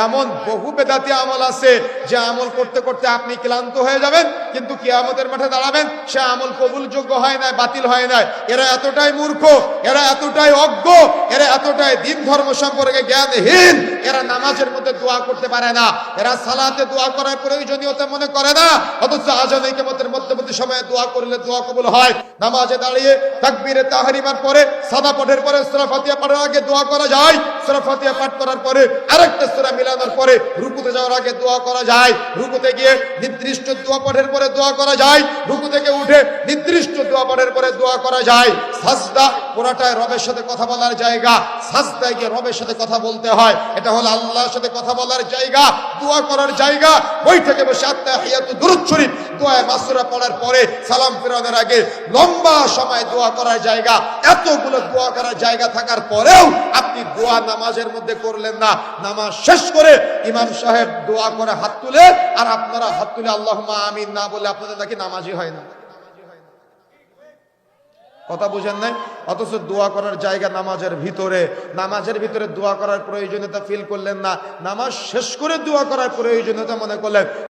এমন বহু বেদাতি আমল আছে যে আমল করতে করতে আপনি ক্লান্ত হয়ে যাবেন, কিন্তু কিয়ামতের মাঠে দাঁড়াবেন সে আমল কবুলযোগ্য হয় না, বাতিল হয় না। এরা এতটাই মূর্খ, এরা এতটাই অজ্ঞ, এরা এতটাই দিন ধর্ম সম্পর্কে জ্ঞানহীন, এরা নামাজের মধ্যে দোয়া করতে পারে না, এরা সালাতে দোয়া করার প্রয়োজনীয়তা মনে করে না, অথচ আজান ইকামতের মধ্যবর্তী সময়ে দোয়া করলে দোয়া কবুল হয়। নামাজে দাঁড়িয়ে তাকবীরে তাহরিমার পরে সাদা পাঠের পরে সূরা ফাতিহা পড়ার আগে দোয়া করা যায়, সূরা ফাতিহা পাঠ করার পরে আরেকটা সূরা মিলানোর পরে রুকুতে যাওয়ার আগে দোয়া করা যায়, রুকুতে গিয়ে নির্দিষ্ট দোয়া পাঠের পরে দোয়া করা যায়, রুকু থেকে উঠে নির্দিষ্ট দোয়া পাঠের পরে দোয়া করা যায়। সাজদা পুরাটাই রবের সাথে কথা বলার জায়গা, সাজদায় গিয়ে রবের সাথে কথা বলতে হয়, এটা হলো আল্লাহর সাথে কথা বলার জায়গা, দোয়া করার জায়গা। ওই থেকে বসে আত্তাহিয়াতু দুরূদ শরীফ দোয়া মাসুরা পড়ার পরে সালাম ফেরানোর আগে লম্বা সময় দোয়া করার জায়গা। এতগুলো দোয়া করার জায়গা থাকার পরেও আপনি দোয়া নামাজের মধ্যে করলেন না, নামাজ শেষ করে ইমাম সাহেব দোয়া করে হাত তুলে আর আপনারা হাত তুলে আল্লাহুম্মা আমিন না বলে আপনাদের নাকি নামাজই হয় না। কথা বুঝেন নাই? অথচ দোয়া করার জায়গা নামাজের ভিতরে দোয়া করার প্রয়োজনীয়তা ফিল করলেন না, নামাজ শেষ করে দোয়া করার প্রয়োজনীয়তা মনে করলেন।